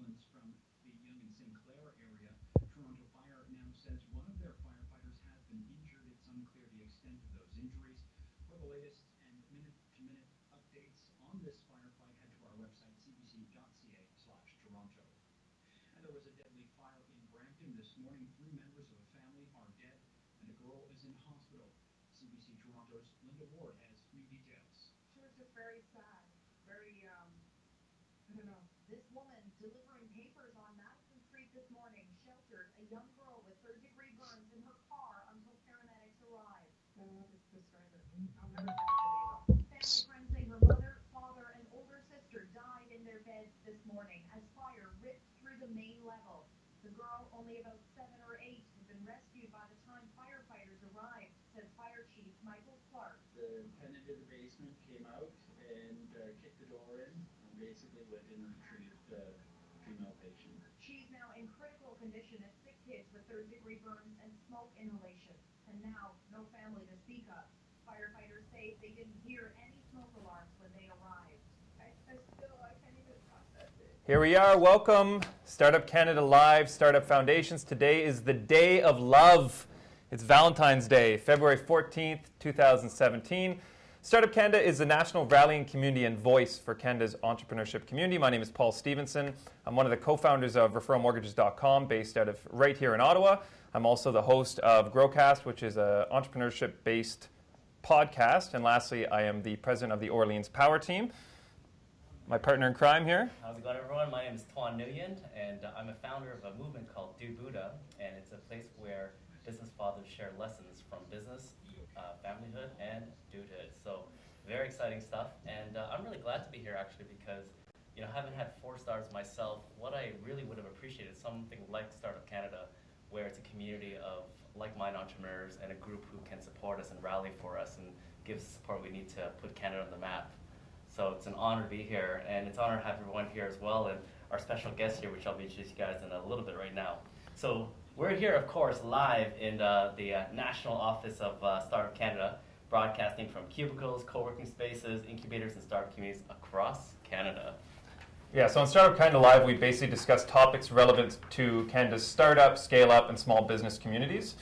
Ambulance from the Yonge and Sinclair area. Toronto Fire now says one of their firefighters has been injured. It's unclear the extent of those injuries. For the latest and minute-to-minute updates on this firefight, head to our website, cbc.ca/Toronto. And there was a deadly fire in Brampton this morning. 3 members of a family are dead, and a girl is in hospital. CBC Toronto's Linda Ward has new details. Sure, it's just very sad. Very, I don't know. This woman delivering papers on Madison Street this morning sheltered a young girl with third-degree burns in her car until paramedics arrived. Describe it. I'll never forget it. Family friends say her mother, father, and older sister died in their beds this morning as fire ripped through the main level. The girl, only about 7 or 8, had been rescued by the time firefighters arrived, says Fire Chief Michael Clark. The tenant in the basement came out and kicked the door in and basically went in and treated the female patient. She's now in critical condition as 6 hits with third-degree burns and smoke inhalation. And now, no family to speak of. Firefighters say they didn't hear any smoke alarms when they arrived. I can't even process it. Here we are. Welcome. Startup Canada Live, Startup Foundations. Today is the Day of Love. It's Valentine's Day, February 14th, 2017. Startup Canada is the national rallying community and voice for Canada's entrepreneurship community. My name is Paul Stevenson. I'm one of the co-founders of referralmortgages.com, based out of right here in Ottawa. I'm also the host of Growcast, which is an entrepreneurship-based podcast. And lastly, I am the president of the Orleans Power Team. My partner in crime here. How's it going, everyone? My name is Tuan Nguyen, and I'm a founder of a movement called Do Buddha, and it's a place where business fathers share lessons from business, familyhood, and dudehood. So very exciting stuff, and I'm really glad to be here actually because, you know, having had 4 startups myself, what I really would have appreciated is something like Startup Canada, where it's a community of like-minded entrepreneurs and a group who can support us and rally for us and give us the support we need to put Canada on the map. So it's an honor to be here, and it's an honor to have everyone here as well, and our special guest here, which I'll be introducing you guys in a little bit right now. So we're here, of course, live in the national office of Startup Canada, broadcasting from cubicles, co-working spaces, incubators, and startup communities across Canada. Yeah, so on Startup Canada Live, we basically discuss topics relevant to Canada's startup, scale-up, and small business communities.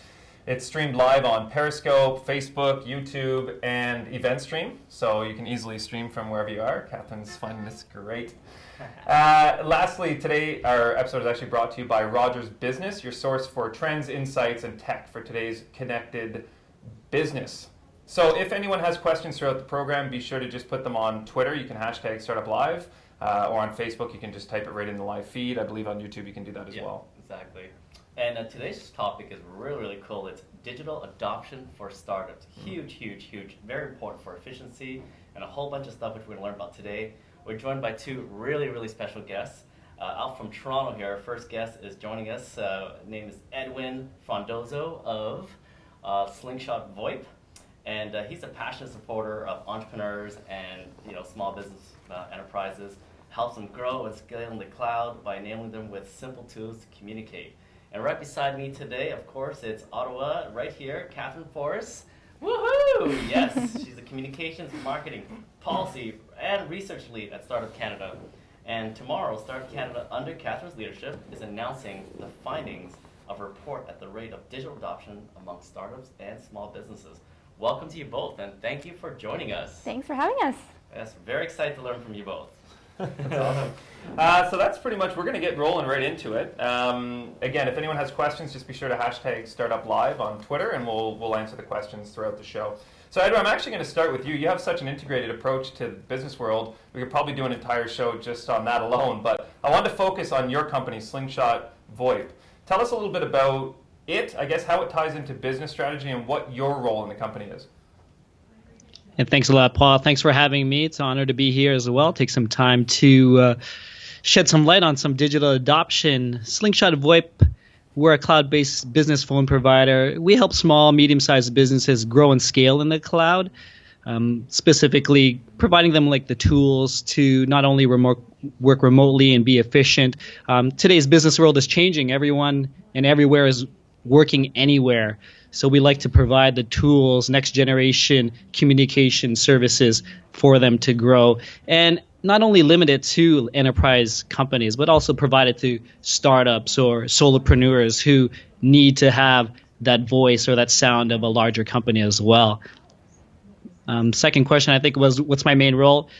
It's streamed live on Periscope, Facebook, YouTube, and EventStream, so you can easily stream from wherever you are. Catherine's finding this great. Lastly, today our episode is actually brought to you by Rogers Business, your source for trends, insights, and tech for today's connected business. So if anyone has questions throughout the program, be sure to just put them on Twitter. You can hashtag StartupLive, or on Facebook, you can just type it right in the live feed. I believe on YouTube you can do that as well. Exactly. And today's topic is really, really cool. It's digital adoption for startups. Huge, huge, huge. Very important for efficiency and a whole bunch of stuff which we're going to learn about today. We're joined by 2 really, really special guests. Out from Toronto here, our first guest is joining us. His name is Edwin Frondozo of Slingshot VoIP. And he's a passionate supporter of entrepreneurs and small business enterprises. Helps them grow and scale in the cloud by enabling them with simple tools to communicate. And right beside me today, of course, it's Ottawa, right here, Catherine Forrest. Woohoo! Yes, she's a communications, marketing, policy, and research lead at Startup Canada. And tomorrow, Startup Canada, under Catherine's leadership, is announcing the findings of a report at the rate of digital adoption among startups and small businesses. Welcome to you both, and thank you for joining us. Thanks for having us. Yes, very excited to learn from you both. That's awesome. So that's pretty much, we're going to get rolling right into it. Again, if anyone has questions, just be sure to hashtag StartupLive on Twitter, and we'll answer the questions throughout the show. So Edwin, I'm actually going to start with you. You have such an integrated approach to the business world. We could probably do an entire show just on that alone, but I wanted to focus on your company, Slingshot VoIP. Tell us a little bit about it, I guess how it ties into business strategy and what your role in the company is. And thanks a lot, Paul. Thanks for having me. It's an honor to be here as well. Take some time to shed some light on some digital adoption. Slingshot VoIP, we're a cloud-based business phone provider. We help small, medium-sized businesses grow and scale in the cloud, specifically providing them like the tools to not only work remotely and be efficient. Today's business world is changing. Everyone and everywhere is working anywhere. So we like to provide the tools, next generation communication services for them to grow. And not only limited to enterprise companies, but also provided to startups or solopreneurs who need to have that voice or that sound of a larger company as well. Second question, I think, was what's my main role?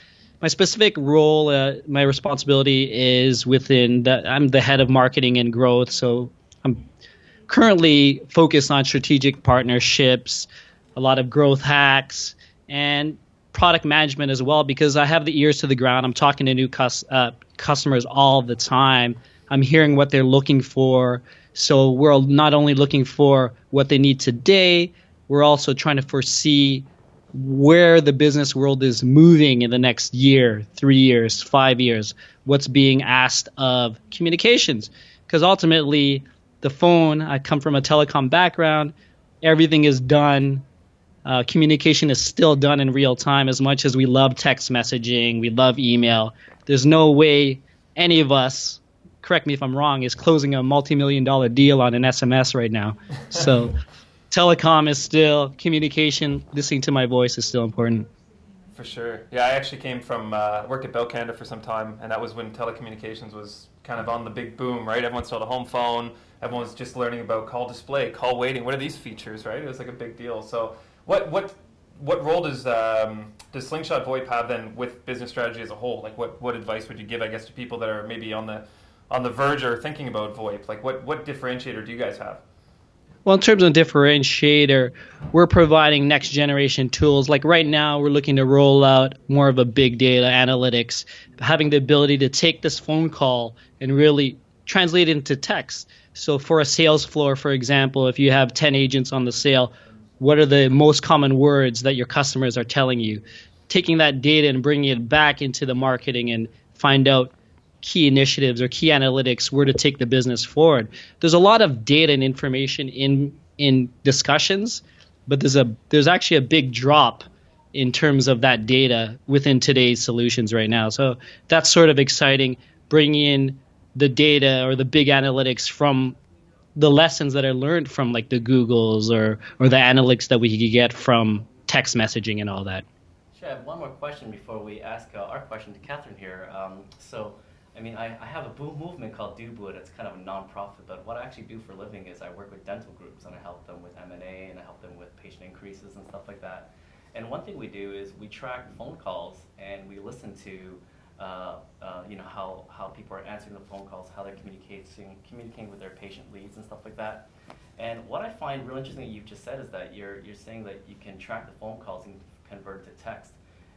My specific role, my responsibility is I'm the head of marketing and growth, so I'm currently focused on strategic partnerships, a lot of growth hacks, and product management as well, because I have the ears to the ground. I'm talking to new customers all the time. I'm hearing what they're looking for. So we're not only looking for what they need today, we're also trying to foresee where the business world is moving in the next year, 3 years, 5 years, what's being asked of communications. Because ultimately, the phone, I come from a telecom background, everything is done. Communication is still done in real time. As much as we love text messaging, we love email, there's no way any of us, correct me if I'm wrong, is closing a multi-million-dollar deal on an SMS right now. So telecom is still, communication, listening to my voice is still important. For sure. Yeah, I actually came from work at Bell Canada for some time, and that was when telecommunications was kind of on the big boom, right? Everyone saw the home phone. Everyone was just learning about call display, call waiting. What are these features, right? It was like a big deal. So what role does Slingshot VoIP have then with business strategy as a whole? Like what advice would you give, I guess, to people that are maybe on the verge or thinking about VoIP? Like what differentiator do you guys have? Well, in terms of differentiator, we're providing next generation tools. Like right now, we're looking to roll out more of a big data analytics, having the ability to take this phone call and really translate it into text. So for a sales floor, for example, if you have 10 agents on the sale, what are the most common words that your customers are telling you? Taking that data and bringing it back into the marketing and find out key initiatives or key analytics where to take the business forward. There's a lot of data and information in discussions, but there's actually a big drop in terms of that data within today's solutions right now. So that's sort of exciting, bringing in the data or the big analytics from the lessons that are learned from like the Googles or the analytics that we could get from text messaging and all that. Sure, I have one more question before we ask our question to Catherine here. I have a movement called DoBoot. It's kind of a non-profit, but what I actually do for a living is I work with dental groups, and I help them with M&A, and I help them with patient increases and stuff like that. And one thing we do is we track phone calls, and we listen to how people are answering the phone calls, how they're communicating with their patient leads and stuff like that. And what I find real interesting that you've just said is that you're saying that you can track the phone calls and convert it to text.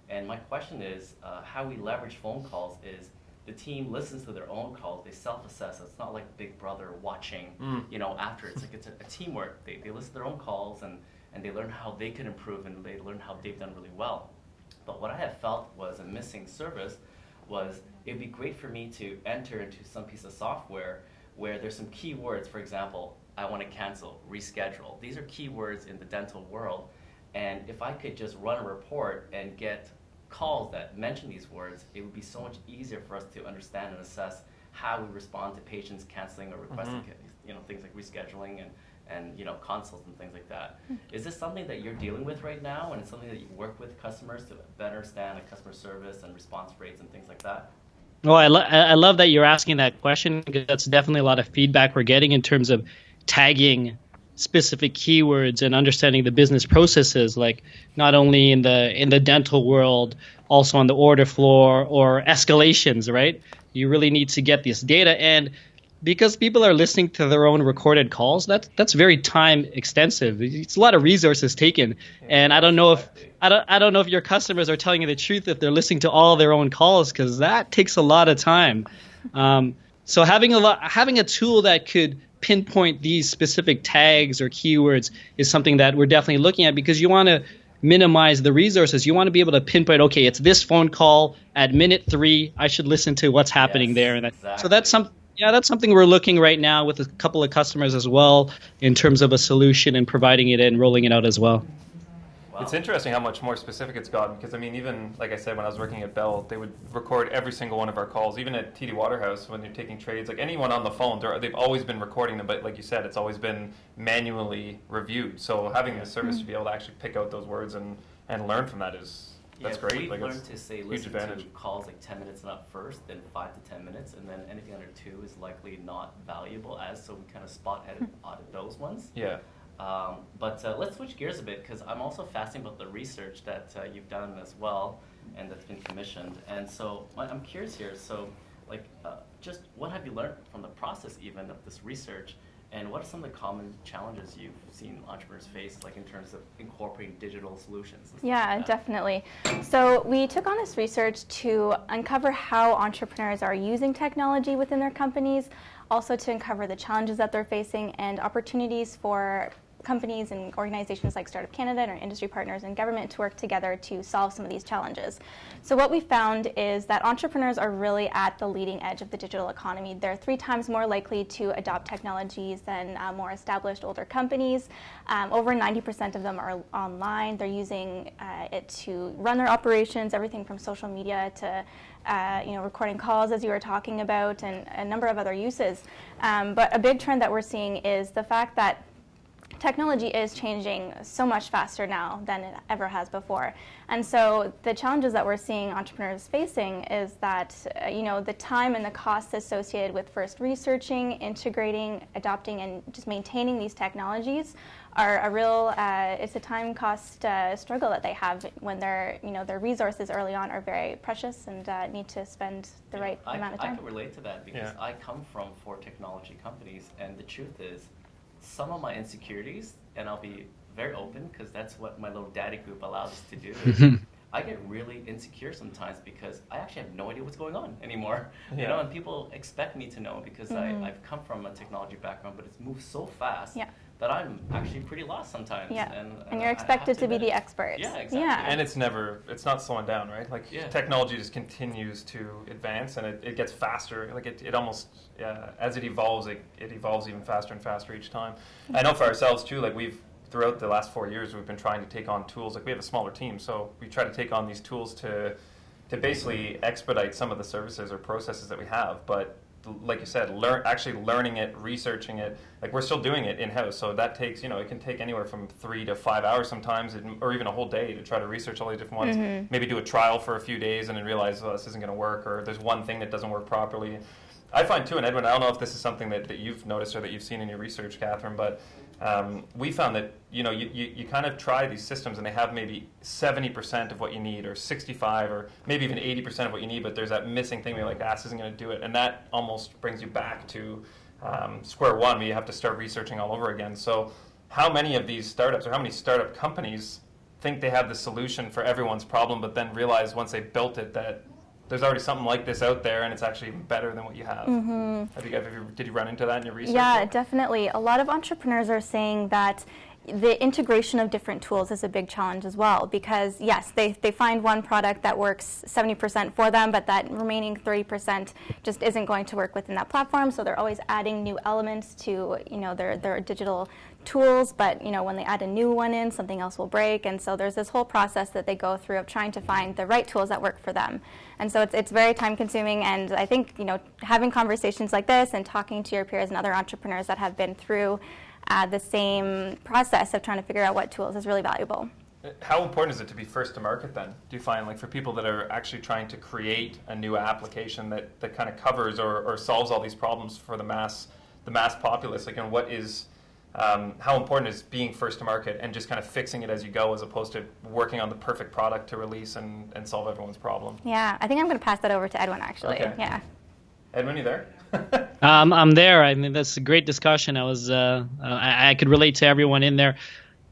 And my question is, how we leverage phone calls is the team listens to their own calls, they self-assess. It's not like Big Brother watching, after. It's like it's a teamwork. They listen to their own calls and they learn how they can improve and they learn how they've done really well. But what I have felt was a missing service was it'd be great for me to enter into some piece of software where there's some keywords. For example, I want to cancel, reschedule. These are keywords in the dental world. And if I could just run a report and get calls that mention these words, it would be so much easier for us to understand and assess how we respond to patients canceling or requesting things like rescheduling and consults and things like that. Is this something that you're dealing with right now, and it's something that you work with customers to better understand like customer service and response rates and things like that? Well, I love that you're asking that question, because that's definitely a lot of feedback we're getting in terms of tagging specific keywords and understanding the business processes, like not only in the dental world, also on the order floor or escalations, right? You really need to get this data, and because people are listening to their own recorded calls, that's very time extensive. It's a lot of resources taken, and I don't know if your customers are telling you the truth if they're listening to all their own calls, because that takes a lot of time. So having a tool that could pinpoint these specific tags or keywords is something that we're definitely looking at, because you want to minimize the resources. You want to be able to pinpoint, okay, it's this phone call at minute 3. I should listen to what's happening there. And exactly. So that's something we're looking right now with a couple of customers as well in terms of a solution and providing it and rolling it out as well. Wow. It's interesting how much more specific it's gotten, because even like I said, when I was working at Bell, they would record every single one of our calls. Even at TD Waterhouse, when they're taking trades, like anyone on the phone, they've always been recording them, but like you said, it's always been manually reviewed. So having the service to be able to actually pick out those words and learn from that is that's Yeah, great. We've Like, learned it's to say huge listen advantage. to calls like 10 minutes and up first, then 5 to 10 minutes, and then anything under 2 is likely not valuable as, so we kind of spot audit those ones. Yeah. But let's switch gears a bit because I'm also fascinated about the research that you've done as well and that's been commissioned. And so I'm curious here. So, like, just what have you learned from the process even of this research? And what are some of the common challenges you've seen entrepreneurs face, like in terms of incorporating digital solutions? Yeah, definitely. So we took on this research to uncover how entrepreneurs are using technology within their companies, also to uncover the challenges that they're facing and opportunities for companies and organizations like Startup Canada and our industry partners and government to work together to solve some of these challenges. So what we found is that entrepreneurs are really at the leading edge of the digital economy. They're 3 times more likely to adopt technologies than more established older companies. Over 90% of them are online. They're using it to run their operations, everything from social media to recording calls, as you were talking about, and a number of other uses. But a big trend that we're seeing is the fact that technology is changing so much faster now than it ever has before. And so the challenges that we're seeing entrepreneurs facing is that, the time and the costs associated with first researching, integrating, adopting, and just maintaining these technologies are a real, it's a time cost struggle that they have when their resources early on are very precious and need to spend the right amount of time. I can relate to that because I come from 4 technology companies, and the truth is, some of my insecurities, and I'll be very open because that's what my little daddy group allows us to do, is I get really insecure sometimes because I actually have no idea what's going on anymore. Yeah. And people expect me to know because I've come from a technology background, but it's moved so fast that I'm actually pretty lost sometimes. Yeah. And you're expected to be the expert. Yeah, exactly. Yeah. And it's not slowing down, right? Like, technology just continues to advance, and it gets faster. Like, it almost, as it evolves even faster and faster each time. I know for ourselves too, like, throughout the last 4 years, we've been trying to take on tools. Like, we have a smaller team, so we try to take on these tools to basically expedite some of the services or processes that we have. But like you said, actually learning it, researching it. Like, we're still doing it in-house, so that takes, it can take anywhere from 3 to 5 hours sometimes, or even a whole day to try to research all these different ones. Maybe do a trial for a few days and then realize, this isn't going to work, or there's one thing that doesn't work properly. I find too, and Edwin, I don't know if this is something that you've noticed or that you've seen in your research, Catherine, but we found that you kind of try these systems and they have maybe 70% of what you need, or 65, or maybe even 80% of what you need, but there's that missing thing where you're like, this isn't going to do it, and that almost brings you back to square one, where you have to start researching all over again. So how many of these startups, or how many startup companies think they have the solution for everyone's problem, but then realize once they built it that there's already something like this out there, and it's actually even better than what you have. Did you run into that in your research? Yeah, definitely. A lot of entrepreneurs are saying that the integration of different tools is a big challenge as well, because yes, they find one product that works 70% for them, but that remaining 30% just isn't going to work within that platform, so they're always adding new elements to their digital tools, but when they add a new one in, something else will break, and so there's this whole process that they go through of trying to find the right tools that work for them. And so it's very time consuming, and I think having conversations like this and talking to your peers and other entrepreneurs that have been through the same process of trying to figure out what tools is really valuable. How important is it to be first to market then? Do you find, like, for people that are actually trying to create a new application that kind of covers or solves all these problems for the mass populace, like, and what is how important is being first to market and just kind of fixing it as you go, as opposed to working on the perfect product to release and solve everyone's problem? Yeah, I think I'm going to pass that over to Edwin, actually. Okay. Yeah. Edwin, you there? I'm there. I mean, that's a great discussion. I could relate to everyone in there.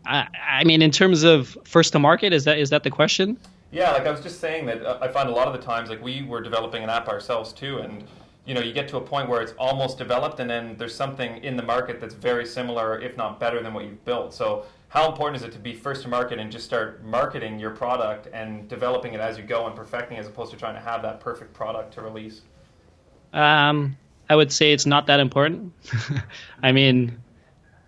I mean, in terms of first to market, is that the question? Yeah, like I was just saying that I find a lot of the times, like, we were developing an app ourselves too, and you get to a point where it's almost developed, and then there's something in the market that's very similar, if not better, than what you've built. So how important is it to be first to market and just start marketing your product and developing it as you go and perfecting it, as opposed to trying to have that perfect product to release? I would say it's not that important. I mean,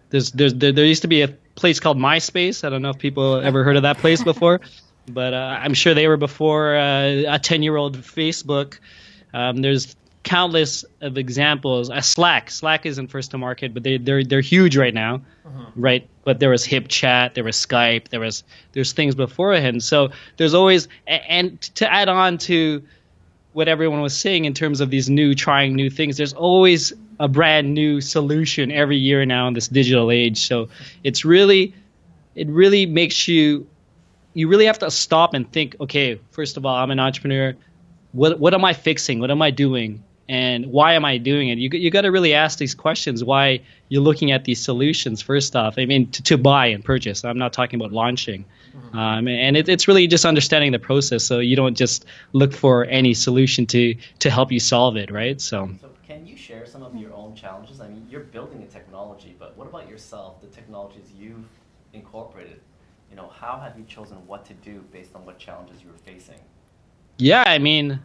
there used to be a place called MySpace. I don't know if people ever heard of that place before, but I'm sure they were before a 10-year-old Facebook. There's countless of examples. Slack isn't first to market, but they're huge right now, right? But there was HipChat, there was Skype, there's things beforehand. So there's always, and to add on to what everyone was saying in terms of these trying new things, there's always a brand new solution every year now in this digital age. So it really makes you really have to stop and think, okay, first of all, I'm an entrepreneur. What am I fixing? What am I doing? And why am I doing it? You got to really ask these questions. Why you're looking at these solutions first off. I mean, to buy and purchase. I'm not talking about launching. And it's really just understanding the process. So you don't just look for any solution to help you solve it, right? So can you share some of your own challenges? I mean, you're building a technology, but what about yourself? The technologies you've incorporated. How have you chosen what to do based on what challenges you were facing? Yeah, I mean,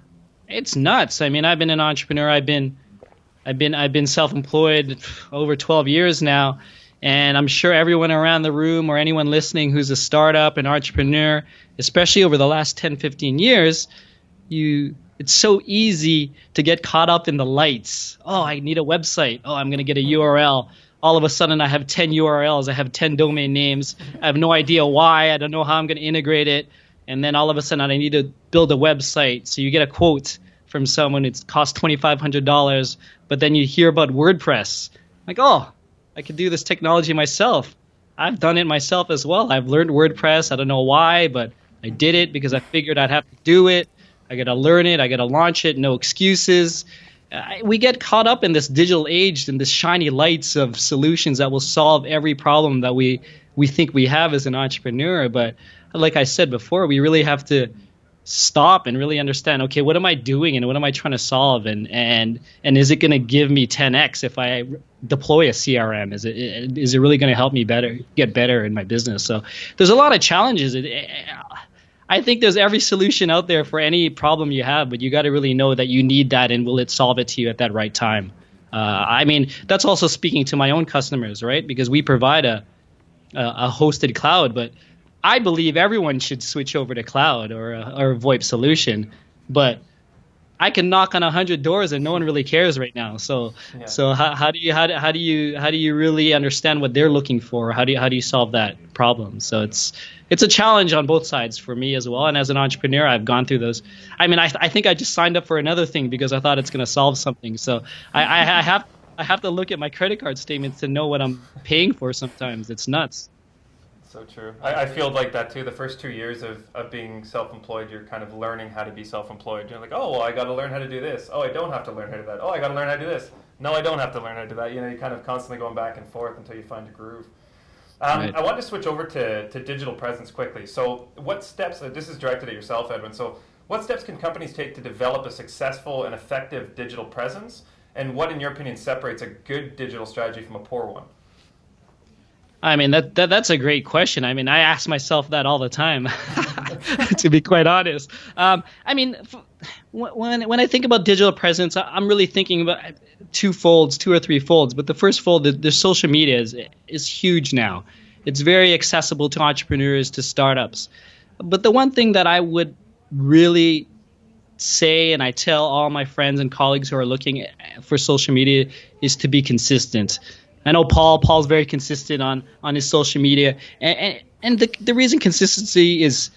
it's nuts. I mean, I've been an entrepreneur. I've been self-employed over 12 years now, and I'm sure everyone around the room or anyone listening who's a startup, an entrepreneur, especially over the last 10, 15 years, it's so easy to get caught up in the lights. Oh, I need a website. Oh, I'm going to get a URL. All of a sudden, I have 10 URLs. I have 10 domain names. I have no idea why. I don't know how I'm going to integrate it. And then all of a sudden, I need to build a website. So you get a quote from someone. It costs $2,500. But then you hear about WordPress. Like, oh, I could do this technology myself. I've done it myself as well. I've learned WordPress. I don't know why, but I did it because I figured I'd have to do it. I got to learn it. I got to launch it. No excuses. We get caught up in this digital age and this shiny lights of solutions that will solve every problem that we think we have as an entrepreneur. But like I said before, we really have to stop and really understand, okay, what am I doing and what am I trying to solve? And is it going to give me 10x if I deploy a CRM? Is it really going to help me get better in my business? So there's a lot of challenges. I think there's every solution out there for any problem you have, but you got to really know that you need that and will it solve it to you at that right time. I mean, that's also speaking to my own customers, right? Because we provide a hosted cloud, but I believe everyone should switch over to cloud or a VoIP solution, but I can knock on 100 doors and no one really cares right now. So how do you really understand what they're looking for? How do you solve that problem? So it's a challenge on both sides for me as well. And as an entrepreneur, I've gone through those. I mean, I think I just signed up for another thing because I thought it's going to solve something. So I have to look at my credit card statements to know what I'm paying for. Sometimes it's nuts. So true. I feel like that too. The first 2 years of being self-employed, you're kind of learning how to be self-employed. You're like, oh, well, I got to learn how to do this. Oh, I don't have to learn how to do that. Oh, I got to learn how to do this. No, I don't have to learn how to do that. You're kind of constantly going back and forth until you find a groove. Right. I want to switch over to digital presence quickly. So what steps, this is directed at yourself, Edwin, so what steps can companies take to develop a successful and effective digital presence? And what, in your opinion, separates a good digital strategy from a poor one? I mean, that's a great question. I mean, I ask myself that all the time, to be quite honest. I mean, when I think about digital presence, I'm really thinking about two or three folds. But the first fold, the social media is huge now. It's very accessible to entrepreneurs, to startups. But the one thing that I would really say, and I tell all my friends and colleagues who are looking for social media, is to be consistent. I know Paul's very consistent on his social media, and the reason consistency is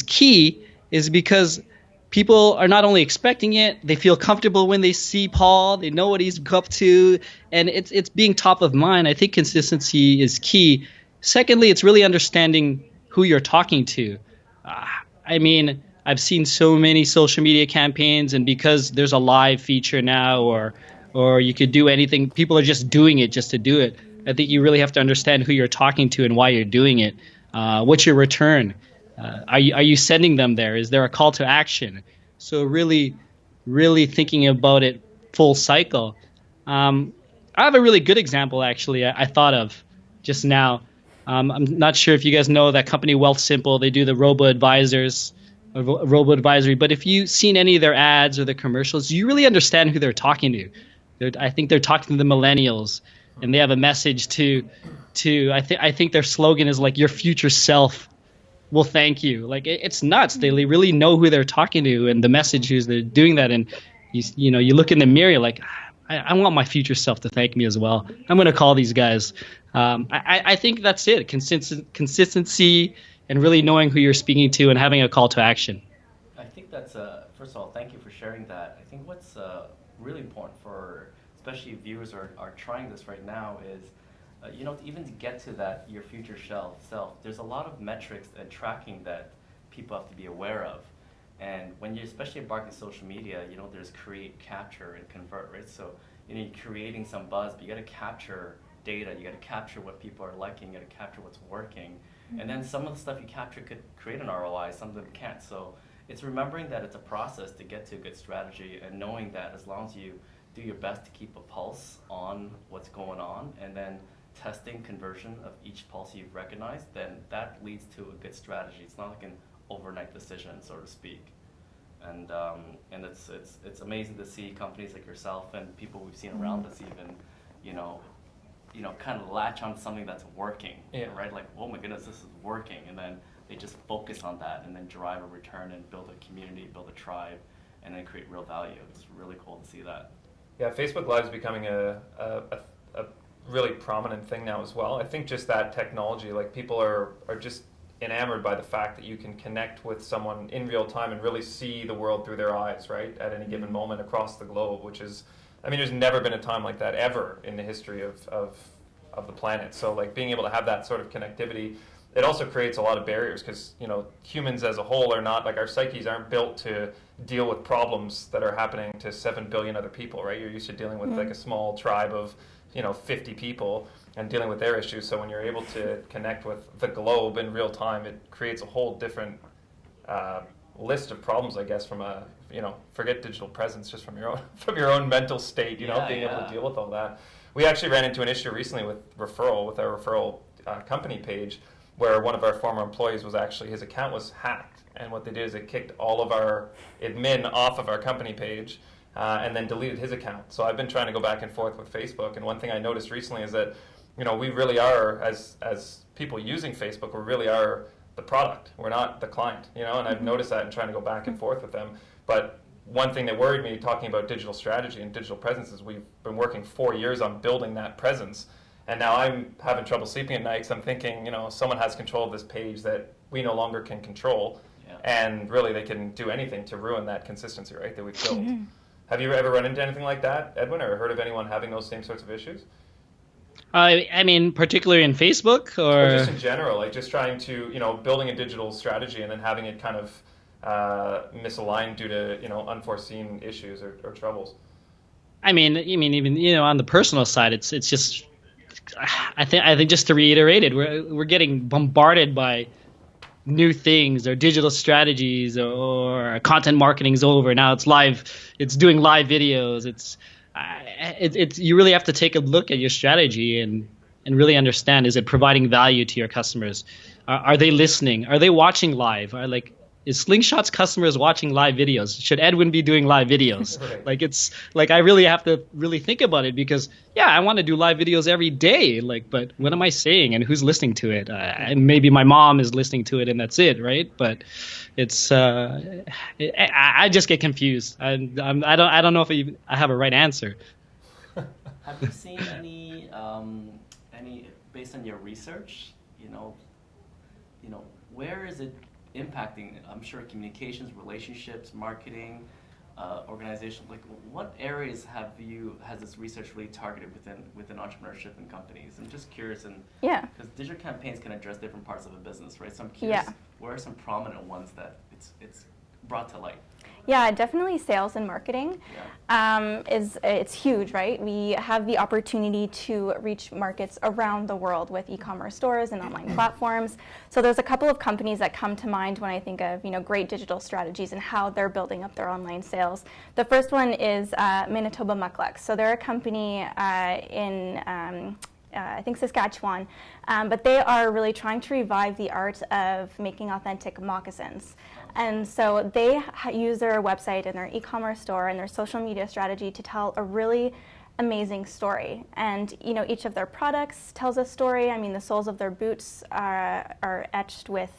key is because people are not only expecting it, they feel comfortable when they see Paul, they know what he's up to, and it's being top of mind. I think consistency is key. Secondly, it's really understanding who you're talking to. I mean, I've seen so many social media campaigns, and because there's a live feature now, or you could do anything, people are just doing it just to do it. I think you really have to understand who you're talking to and why you're doing it. What's your return? Are you sending them there? Is there a call to action? So really, really thinking about it full cycle. I have a really good example, actually, I thought of just now. I'm not sure if you guys know that company Wealthsimple. They do the robo-advisors, robo-advisory. But if you've seen any of their ads or their commercials, you really understand who they're talking to. I think they're talking to the millennials, and they have a message to I think their slogan is like, your future self will thank you. Like, it's nuts. They really know who they're talking to and the message who's they're doing that. And you look in the mirror, you're like, I want my future self to thank me as well. I'm going to call these guys. I think that's it. Consistency and really knowing who you're speaking to and having a call to action. I think that's, first of all, thank you for sharing that. I think what's really important for, especially viewers are trying this right now is, even to get to that, your future self, there's a lot of metrics and tracking that people have to be aware of. And when you're especially embarking social media, there's create, capture, and convert, right? So, you're creating some buzz, but you got to capture data, you got to capture what people are liking, you got to capture what's working. And then some of the stuff you capture could create an ROI, some of them can't. So it's remembering that it's a process to get to a good strategy, and knowing that as long as you do your best to keep a pulse on what's going on, and then testing conversion of each pulse you've recognized, then that leads to a good strategy. It's not like an overnight decision, so to speak. And it's amazing to see companies like yourself and people we've seen around us even, kind of latch on to something that's working, right? Like, oh my goodness, this is working, and then they just focus on that, and then drive a return and build a community, build a tribe, and then create real value. It's really cool to see that. Yeah, Facebook Live is becoming a really prominent thing now as well. I think just that technology, like people are just enamored by the fact that you can connect with someone in real time and really see the world through their eyes, right, at any given moment across the globe, which is, there's never been a time like that ever in the history of the planet. So like being able to have that sort of connectivity, it also creates a lot of barriers because, humans as a whole are not, like our psyches aren't built to deal with problems that are happening to 7 billion other people, right? You're used to dealing with like a small tribe of, 50 people and dealing with their issues. So when you're able to connect with the globe in real time, it creates a whole different list of problems, I guess, from a, forget digital presence, just from your own mental state, being able to deal with all that. We actually ran into an issue recently with our referral company page, where one of our former employees his account was hacked. And what they did is it kicked all of our admin off of our company page and then deleted his account. So I've been trying to go back and forth with Facebook. And one thing I noticed recently is that, we really are, as people using Facebook, we really are the product. We're not the client, and I've noticed that and trying to go back and forth with them. But one thing that worried me talking about digital strategy and digital presence is we've been working 4 years on building that presence. And now I'm having trouble sleeping at night because I'm thinking, someone has control of this page that we no longer can control. Yeah. And really they can do anything to ruin that consistency, right, that we've built. Have you ever run into anything like that, Edwin, or heard of anyone having those same sorts of issues? Particularly in Facebook, or just in general, like just trying to, building a digital strategy and then having it kind of misaligned due to, unforeseen issues or troubles. Even on the personal side, it's just, I think just to reiterate it, we're getting bombarded by new things or digital strategies or content marketing's over. Now it's live. It's doing live videos. It's you really have to take a look at your strategy and really understand, is it providing value to your customers? Are they listening? Are they watching live? Is Slingshot's customers watching live videos? Should Edwin be doing live videos? Right. I really have to really think about it because, I want to do live videos every day. But what am I saying and who's listening to it? And maybe my mom is listening to it and that's it, right? But it's I just get confused. I don't know if I have a right answer. Have you seen any based on your research? Where is it impacting? I'm sure communications, relationships, marketing, organizations. What areas has this research really targeted within entrepreneurship and companies? I'm just curious, because digital campaigns can address different parts of a business, right? So I'm curious, where are some prominent ones that it's brought to light? Yeah, definitely sales and marketing it's huge, right? We have the opportunity to reach markets around the world with e-commerce stores and online platforms. So there's a couple of companies that come to mind when I think of great digital strategies and how they're building up their online sales. The first one is Manitoba Mucklucks. So they're a company in I think Saskatchewan, but they are really trying to revive the art of making authentic moccasins. And so they use their website and their e-commerce store and their social media strategy to tell a really amazing story. And each of their products tells a story. I mean, the soles of their boots are etched with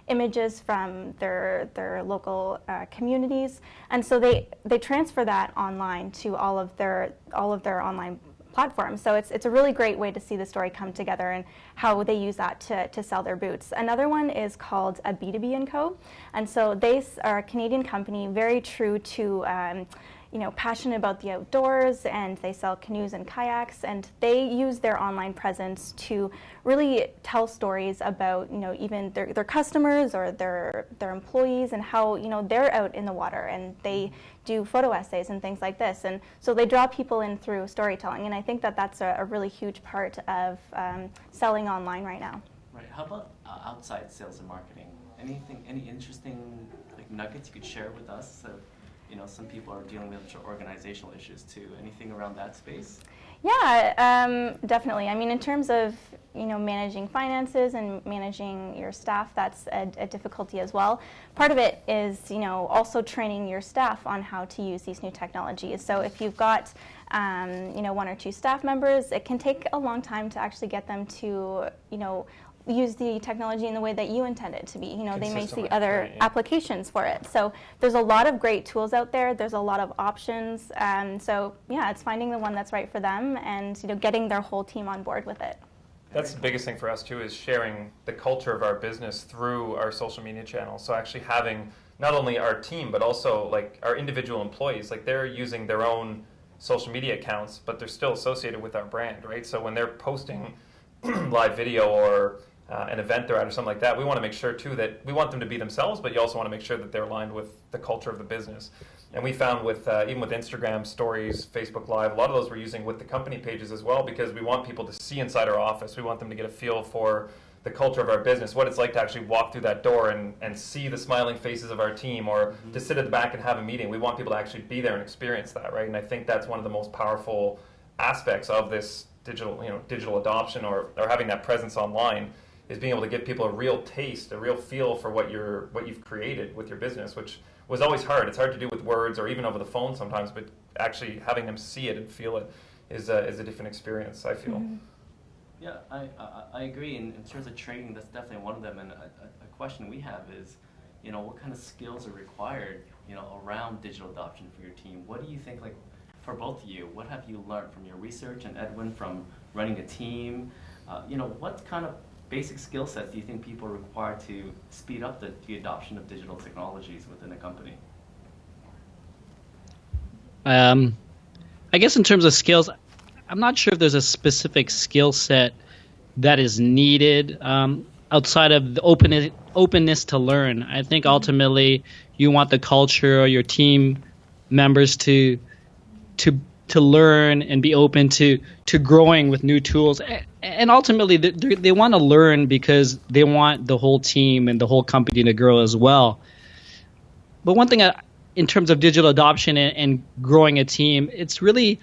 images from their local communities, and so they transfer that online to all of their online platforms. So it's a really great way to see the story come together and how they use that to sell their boots. Another one is called a B2B & Co. And so they are a Canadian company, very true to passionate about the outdoors, and they sell canoes and kayaks, and they use their online presence to really tell stories about even their customers or their employees, and how they're out in the water, and they do photo essays and things like this. And so they draw people in through storytelling, and I think that that's a really huge part of selling online right now. Right. How about outside sales and marketing? Any interesting nuggets you could share with us? Some people are dealing with organizational issues too. Anything around that space? Yeah, definitely. I mean, in terms of managing finances and managing your staff, that's a difficulty as well. Part of it is also training your staff on how to use these new technologies. So if you've got one or two staff members, it can take a long time to actually get them to use the technology in the way that you intend it to be. They may see other applications for it. So there's a lot of great tools out there. There's a lot of options. So yeah, it's finding the one that's right for them, and getting their whole team on board with it. That's the biggest thing for us too, is sharing the culture of our business through our social media channels. So actually having not only our team, but also like our individual employees, like they're using their own social media accounts, but they're still associated with our brand, right? So when they're posting live video or an event they're at or something like that, we want to make sure too that we want them to be themselves, but you also want to make sure that they're aligned with the culture of the business. And we found with even with Instagram stories, Facebook Live, a lot of those we're using with the company pages as well, because we want people to see inside our office. We want them to get a feel for the culture of our business, what it's like to actually walk through that door and see the smiling faces of our team, or to sit at the back and have a meeting. We want people to actually be there and experience that, right? And I think that's one of the most powerful aspects of this digital adoption, or having that presence online, is being able to give people a real taste, a real feel for what you've created with your business, which was always hard. It's hard to do with words or even over the phone sometimes, but actually having them see it and feel it is a different experience, I feel. Mm-hmm. Yeah, I agree. In terms of training, that's definitely one of them. And a question we have is, what kind of skills are required, around digital adoption for your team? What do you think, like, for both of you, what have you learned from your research, and Edwin from running a team? What kind of basic skill sets do you think people require to speed up the adoption of digital technologies within a company? I guess in terms of skills, I'm not sure if there's a specific skill set that is needed outside of the openness to learn. I think ultimately you want the culture or your team members to learn and be open to growing with new tools. And ultimately, they want to learn because they want the whole team and the whole company to grow as well. But one thing, in terms of digital adoption and growing a team, it's really,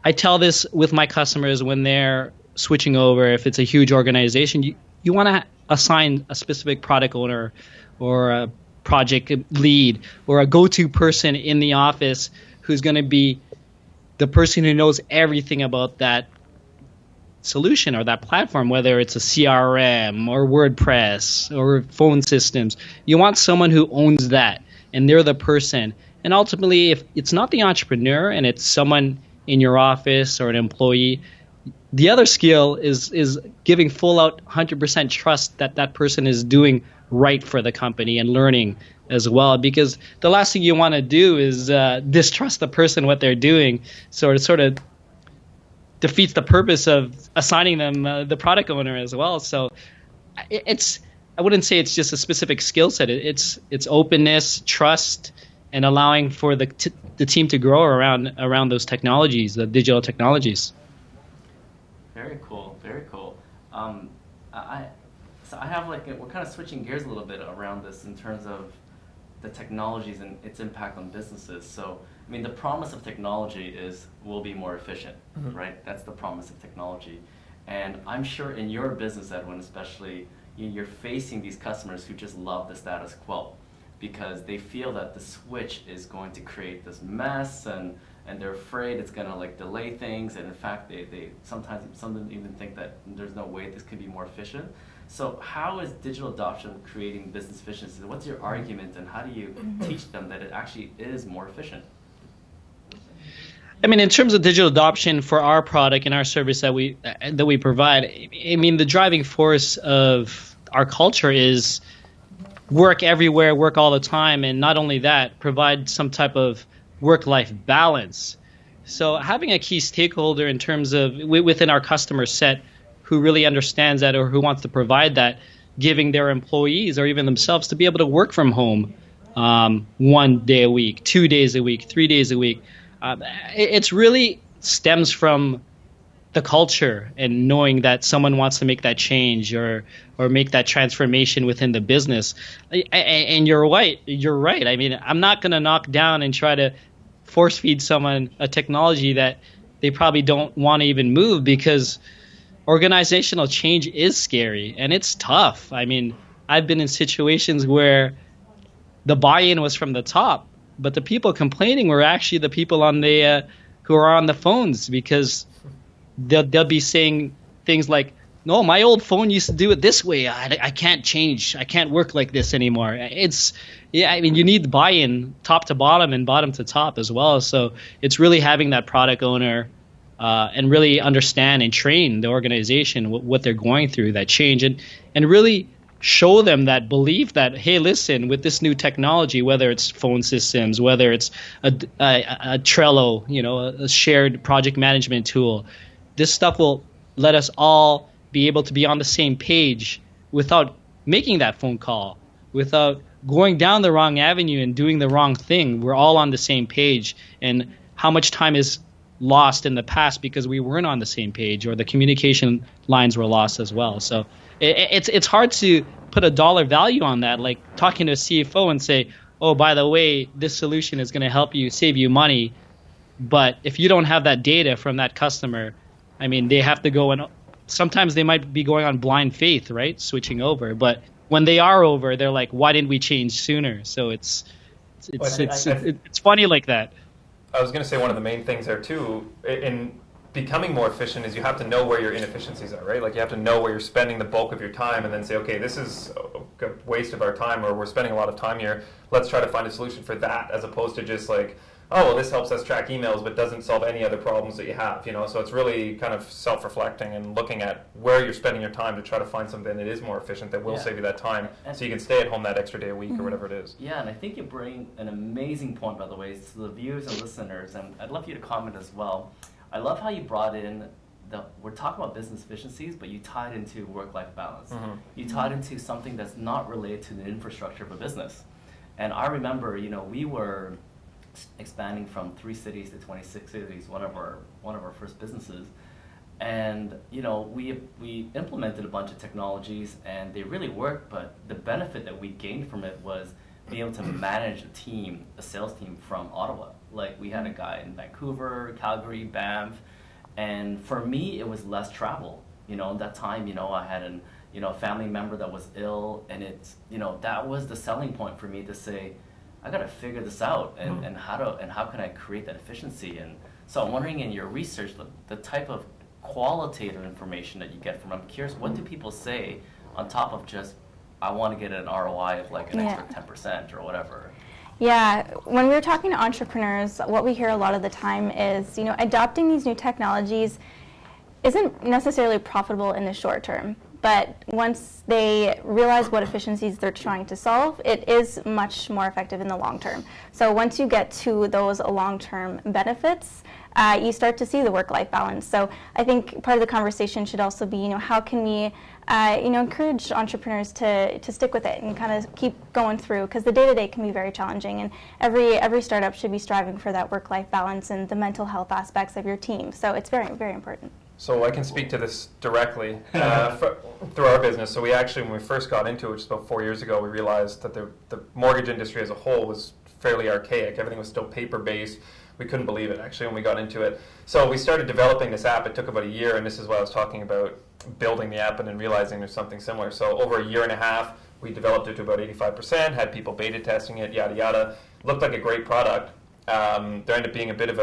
I tell this with my customers when they're switching over. If it's a huge organization, you want to assign a specific product owner or a project lead or a go-to person in the office who's going to be the person who knows everything about that solution or that platform, whether it's a CRM or WordPress or phone systems. You want someone who owns that, and they're the person. And ultimately, if it's not the entrepreneur and it's someone in your office or an employee, the other skill is giving full out 100% trust that that person is doing right for the company and learning as well, because the last thing you want to do is distrust the person, what they're doing. So it sort of defeats the purpose of assigning them the product owner as well. So I wouldn't say it's just a specific skill set. It's openness, trust, and allowing for the team to grow around those technologies, the digital technologies. Very cool, very cool. So I have we're kind of switching gears a little bit around this in terms of the technologies and its impact on businesses. So, I mean, the promise of technology is we'll be more efficient, right? That's the promise of technology. And I'm sure in your business, Edwin, especially, you're facing these customers who just love the status quo because they feel that the switch is going to create this mess and and they're afraid it's going to like delay things, and in fact they sometimes some of them even think that there's no way this could be more efficient. So how is digital adoption creating business efficiency? What's your argument, and how do you teach them that it actually is more efficient? I mean, in terms of digital adoption for our product and our service that we provide, I mean, the driving force of our culture is work everywhere, work all the time, and not only that, provide some type of work-life balance. So having a key stakeholder in terms of within our customer set who really understands that or who wants to provide that, giving their employees or even themselves to be able to work from home 1 day a week, 2 days a week, 3 days a week. It's really stems from the culture and knowing that someone wants to make that change or make that transformation within the business. And you're right. You're right. I mean, I'm not going to knock down and try to force feed someone a technology that they probably don't want to even move, because organizational change is scary and it's tough. I mean, I've been in situations where the buy-in was from the top, but the people complaining were actually the people on the who are on the phones, because they'll be saying things like, "No, my old phone used to do it this way. I can't change. I can't work like this anymore." I mean, you need buy-in top to bottom and bottom to top as well. So it's really having that product owner and really understand and train the organization what they're going through, that change, and really show them that belief that, hey, listen, with this new technology, whether it's phone systems, whether it's a Trello, a shared project management tool, this stuff will let us all be able to be on the same page without making that phone call, without going down the wrong avenue and doing the wrong thing. We're all on the same page, and how much time is lost in the past because we weren't on the same page, or the communication lines were lost as well. So it's hard to put a dollar value on that, like talking to a CFO and say, oh, by the way, this solution is going to help you save you money. But if you don't have that data from that customer, I mean, they have to go, and sometimes they might be going on blind faith, right? Switching over. But when they are over, they're like, why didn't we change sooner? So it's funny like that. I was going to say one of the main things there too in becoming more efficient is you have to know where your inefficiencies are, right? Like you have to know where you're spending the bulk of your time, and then say, okay, this is a waste of our time, or we're spending a lot of time here. Let's try to find a solution for that, as opposed to just like, oh, well, this helps us track emails but doesn't solve any other problems that you have, So it's really kind of self-reflecting and looking at where you're spending your time to try to find something that is more efficient, that will save you that time, so you can stay at home that extra day a week or whatever it is. Yeah, and I think you bring an amazing point, by the way, to the viewers and listeners, and I'd love you to comment as well. I love how you brought in we're talking about business efficiencies, but you tied into work-life balance. You tied into something that's not related to the infrastructure of a business. And I remember, we were expanding from 3 cities to 26 cities, one of our first businesses, and we implemented a bunch of technologies and they really worked, but the benefit that we gained from it was being able to manage a sales team from Ottawa. Like we had a guy in Vancouver, Calgary, Banff, and for me it was less travel. At that time, I had a family member that was ill, and it's that was the selling point for me to say, I got to figure this out, and how can I create that efficiency? And so I'm wondering, in your research, the type of qualitative information that you get from, I'm curious, what do people say on top of just, I want to get an ROI of like an extra 10% or whatever? Yeah, when we're talking to entrepreneurs, what we hear a lot of the time is, adopting these new technologies isn't necessarily profitable in the short term. But once they realize what efficiencies they're trying to solve, it is much more effective in the long term. So once you get to those long-term benefits, you start to see the work-life balance. So I think part of the conversation should also be, how can we, encourage entrepreneurs to stick with it and kind of keep going through, because the day-to-day can be very challenging, and every startup should be striving for that work-life balance and the mental health aspects of your team. So it's very, very important. So I can speak to this directly through our business. So we actually, when we first got into it, which is about 4 years ago, we realized that the mortgage industry as a whole was fairly archaic. Everything was still paper-based. We couldn't believe it, actually, when we got into it. So we started developing this app. It took about a year, and this is what I was talking about, building the app and then realizing there's something similar. So over a year and a half, we developed it to about 85%, had people beta testing it, yada, yada. Looked like a great product. there ended up being a bit of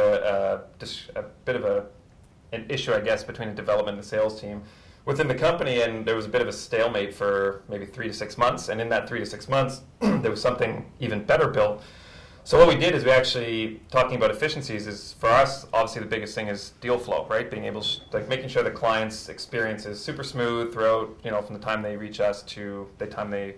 an issue, I guess, between the development and the sales team within the company, and there was a bit of a stalemate for maybe 3 to 6 months. And in that 3 to 6 months, there was something even better built. So what we did is we actually, talking about efficiencies, is for us, obviously the biggest thing is deal flow, right? Being able to, making sure the client's experience is super smooth throughout, from the time they reach us to the time they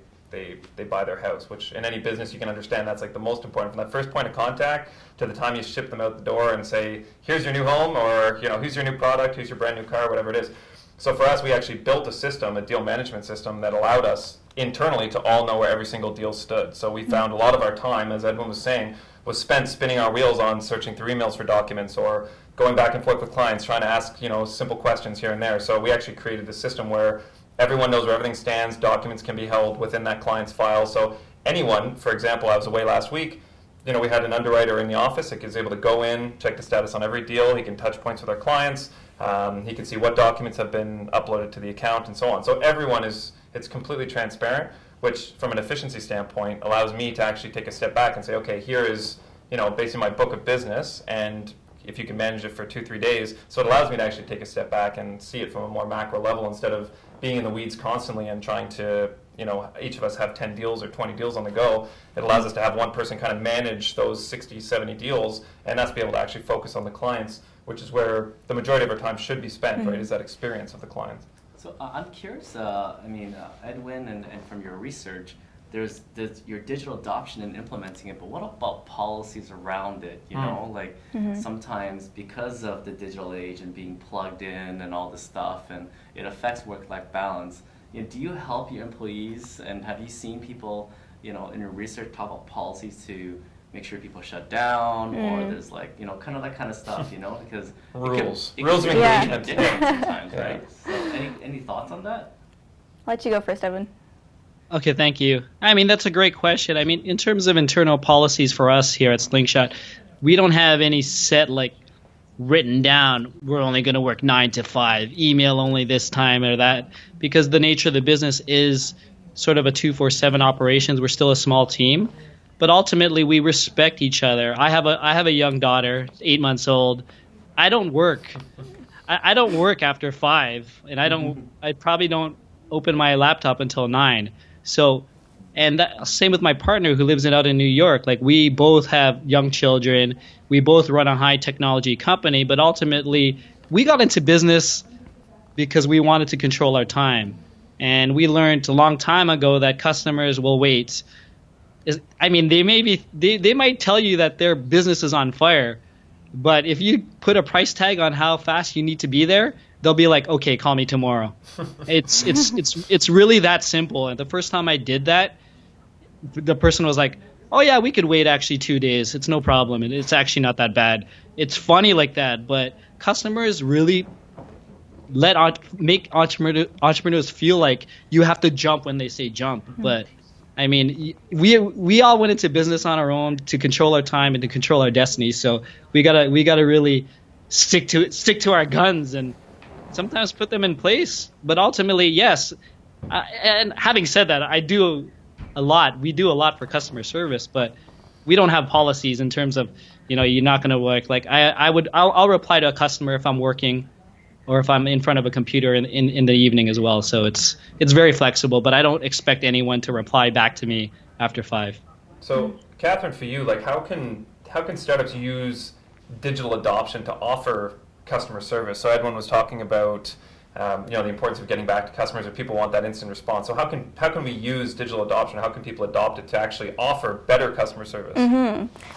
buy their house, which in any business you can understand that's like the most important. From that first point of contact to the time you ship them out the door and say, here's your new home, or here's your new product, here's your brand new car, whatever it is. So for us, we actually built a system, a deal management system, that allowed us internally to all know where every single deal stood. So we found a lot of our time, as Edwin was saying, was spent spinning our wheels on searching through emails for documents or going back and forth with clients, trying to ask simple questions here and there. So we actually created a system where everyone knows where everything stands, documents can be held within that client's file. So anyone, for example, I was away last week, we had an underwriter in the office that is able to go in, check the status on every deal, he can touch points with our clients, he can see what documents have been uploaded to the account and so on. So everyone it's completely transparent, which from an efficiency standpoint allows me to actually take a step back and say, okay, here is, basically my book of business, and if you can manage it for 2-3 days. So it allows me to actually take a step back and see it from a more macro level instead of being in the weeds constantly and trying to, each of us have 10 deals or 20 deals on the go. It allows us to have one person kind of manage those 60, 70 deals, and us be able to actually focus on the clients, which is where the majority of our time should be spent, right, is that experience of the clients. So I'm curious, Edwin, and from your research, there's your digital adoption and implementing it, but what about policies around it? Sometimes because of the digital age and being plugged in and all this stuff, and it affects work-life balance. Do you help your employees, and have you seen people, in your research talk about policies to make sure people shut down, or there's kind of that kind of stuff, because rules of engagement sometimes, right? So any thoughts on that? I'll let you go first, Evan. Okay, thank you. That's a great question. In terms of internal policies for us here at Slingshot, we don't have any set, written down, we're only going to work 9 to 5, email only this time or that, because the nature of the business is sort of a 24/7 operations. We're still a small team, but ultimately we respect each other. I have a young daughter, 8 months old. I don't work. I don't work after 5, and I probably don't open my laptop until 9. So, and same with my partner who lives out in New York. We both have young children. We both run a high technology company, but ultimately we got into business because we wanted to control our time. And we learned a long time ago that customers will wait. They might tell you that their business is on fire, but if you put a price tag on how fast you need to be there, they'll be like, okay, call me tomorrow. It's really that simple. And the first time I did that, the person was like, oh yeah, we could wait actually 2 days. It's no problem. And it's actually not that bad. It's funny like that, but customers really make entrepreneurs feel like you have to jump when they say jump. But we all went into business on our own to control our time and to control our destiny. So we gotta really stick to our guns and sometimes put them in place. But ultimately, yes. And having said that, we do a lot for customer service, but we don't have policies in terms of, you're not going to work. I'll reply to a customer if I'm working or if I'm in front of a computer in the evening as well. So it's very flexible, but I don't expect anyone to reply back to me after 5. So, Catherine, for you, how can startups use digital adoption to offer customer service? So Edwin was talking about the importance of getting back to customers if people want that instant response. So how can we use digital adoption? How can people adopt it to actually offer better customer service?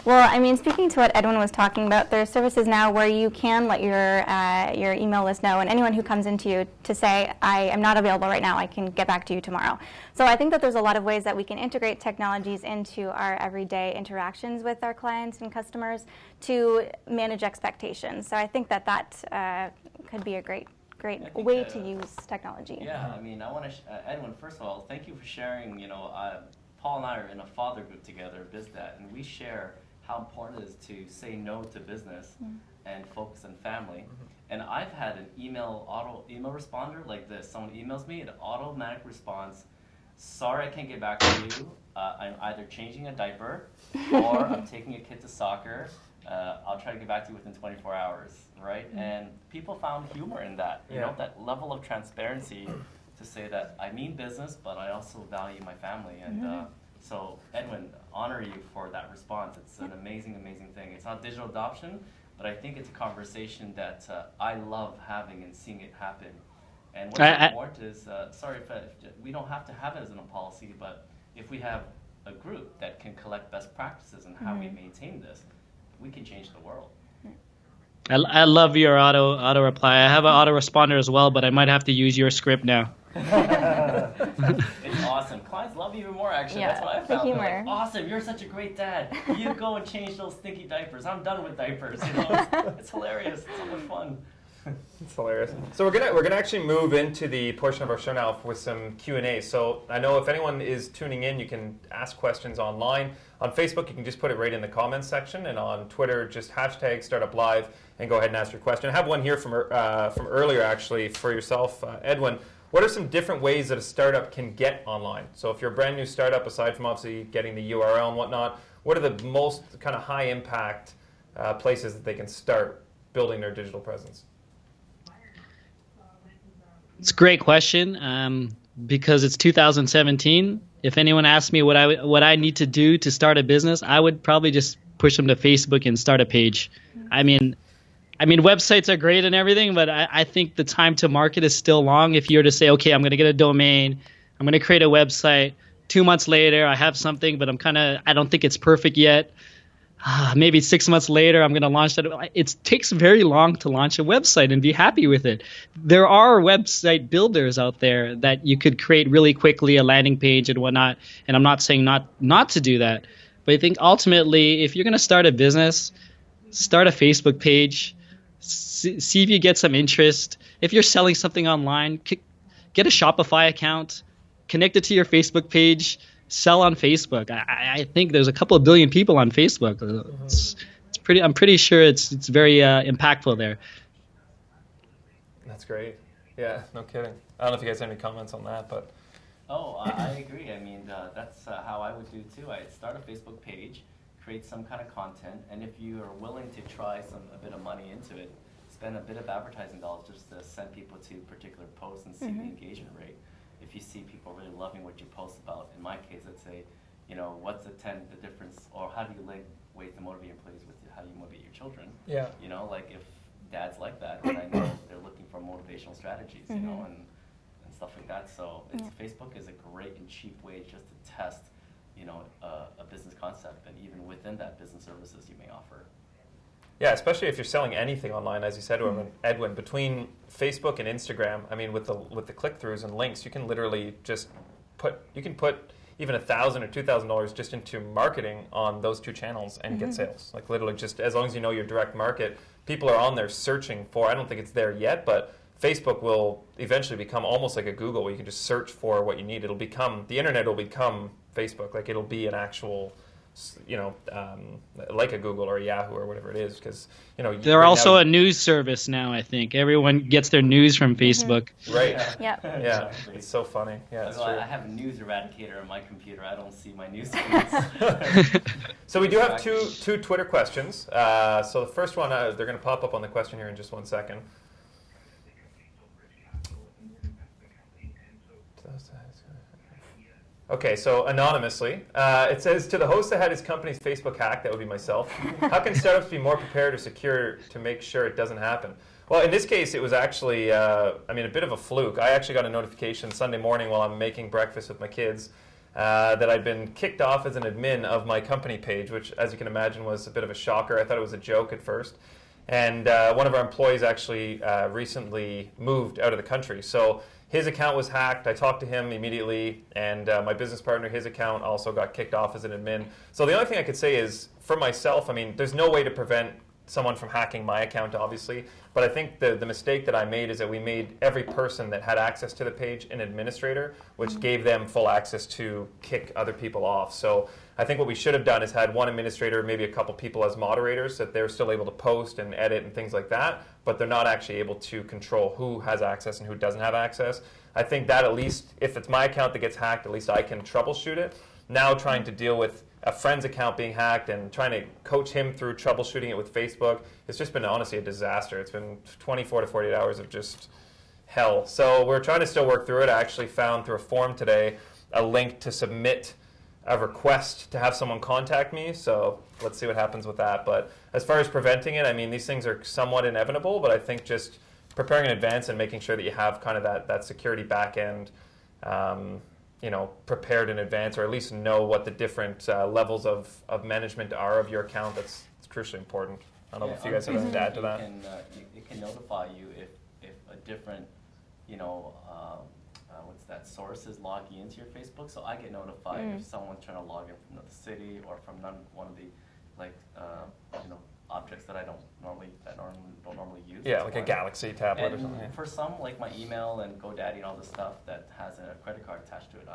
Well, speaking to what Edwin was talking about, there are services now where you can let your email list know, and anyone who comes into you to say, I am not available right now, I can get back to you tomorrow. So I think that there's a lot of ways that we can integrate technologies into our everyday interactions with our clients and customers to manage expectations. So I think that could be a great way to use technology. Yeah, I want to, Edwin, first of all, thank you for sharing. Paul and I are in a father group together, BizDad, and we share how important it is to say no to business and focus on family. And I've had an auto email responder like this. Someone emails me, an automatic response, sorry I can't get back to you, I'm either changing a diaper or I'm taking a kid to soccer. I'll try to get back to you within 24 hours, right? And people found humor in that, you know, that level of transparency to say that I mean business, but I also value my family. And so, Edwin, honor you for that response. It's an amazing, amazing thing. It's not digital adoption, but I think it's a conversation that I love having and seeing it happen. And what's important is, sorry if we don't have to have it as a policy, but if we have a group that can collect best practices and how we maintain this, we can change the world. I love your auto reply. I have an autoresponder as well, but I might have to use your script now. It's awesome. Clients love you even more, actually. Yeah, that's what I the found. They're humor. like, awesome, you're such a great dad. You go and change those stinky diapers. I'm done with diapers. You know, it's hilarious. It's so much fun. It's hilarious. So we're gonna actually move into the portion of our show now with some Q&A. So I know if anyone is tuning in, you can ask questions online. On Facebook, you can just put it right in the comments section, and on Twitter, just hashtag StartupLive and go ahead and ask your question. I have one here from earlier actually for yourself, Edwin. What are some different ways that a startup can get online? So if you're a brand new startup, aside from obviously getting the URL and whatnot, what are the most kind of high impact places that they can start building their digital presence? It's a great question because it's 2017. If anyone asked me what I need to do to start a business, I would probably just push them to Facebook and start a page. I mean, websites are great and everything, but I think the time to market is still long. If you're to say, okay, I'm going to get a domain, I'm going to create a website. 2 months later, I have something, but I don't think it's perfect yet. Maybe 6 months later, I'm going to launch that. It takes very long to launch a website and be happy with it. There are website builders out there that you could create really quickly, a landing page and whatnot. And I'm not saying not to do that. But I think ultimately, if you're going to start a business, start a Facebook page, see if you get some interest. If you're selling something online, get a Shopify account, connect it to your Facebook page, sell on Facebook. I think there's a couple of billion people on Facebook. I'm pretty sure it's very impactful there. That's great. Yeah, no kidding. I don't know if you guys have any comments on that, but I agree. I mean, that's how I would do too. I'd start a Facebook page, create some kind of content, and if you are willing to try a bit of money into it, spend a bit of advertising dollars just to send people to particular posts and see the engagement rate. If you see people really loving what you post about, in my case, I'd say, you know, what's the difference, or how do you link ways to motivate employees with how you motivate your children? Yeah. You know, like if dads like that, then I know they're looking for motivational strategies, you know, and stuff like that. So Facebook is a great and cheap way just to test, you know, a business concept, and even within that, business services you may offer. Yeah, especially if you're selling anything online, as you said, Edwin, between Facebook and Instagram, I mean, with the click-throughs and links, you can literally just put even $1,000 or $2,000 just into marketing on those two channels and get sales. Like literally, just as long as you know your direct market, people are on there searching for. I don't think it's there yet, but Facebook will eventually become almost like a Google, where you can just search for what you need. The internet will become Facebook. Like it'll be an actual, you know, like a Google or a Yahoo or whatever it is, because, you know, they're also a news service now. I think everyone gets their news from Facebook. Right. Yep. Yeah, it's so funny. Yeah, it's true. I have a news eradicator on my computer. I don't see my news feeds. So we do have two Twitter questions. So the first one, they're going to pop up on the question here in just 1 second. Okay, so anonymously, it says, to the host that had his company's Facebook hacked, that would be myself, how can startups be more prepared or secure to make sure it doesn't happen? Well, in this case, it was actually, a bit of a fluke. I actually got a notification Sunday morning while I'm making breakfast with my kids that I'd been kicked off as an admin of my company page, which, as you can imagine, was a bit of a shocker. I thought it was a joke at first. And one of our employees actually recently moved out of the country. So his account was hacked. I talked to him immediately, and my business partner, his account also got kicked off as an admin. So the only thing I could say is, for myself, I mean, there's no way to prevent someone from hacking my account, obviously, but I think the mistake that I made is that we made every person that had access to the page an administrator, which gave them full access to kick other people off. So I think what we should have done is had one administrator, maybe a couple people as moderators, that they're still able to post and edit and things like that, but they're not actually able to control who has access and who doesn't have access. I think that, at least, if it's my account that gets hacked, at least I can troubleshoot it. now trying to deal with a friend's account being hacked and trying to coach him through troubleshooting it with Facebook. It's just been honestly a disaster. It's been 24 to 48 hours of just hell. So we're trying to still work through it. I actually found through a form today a link to submit a request to have someone contact me. So let's see what happens with that. But as far as preventing it, I mean, these things are somewhat inevitable, but I think just preparing in advance and making sure that you have kind of that security back end, prepared in advance, or at least know what the different levels of management are of your account. That's crucially important. I don't know if you guys have anything to add to that. It can notify you if a different, what's that, source is logging into your Facebook. So I get notified if someone's trying to log in from another city or from one of the objects that I don't normally use. Yeah, like a Galaxy tablet or something. For some, like my email and GoDaddy and all this stuff that has a credit card attached to it,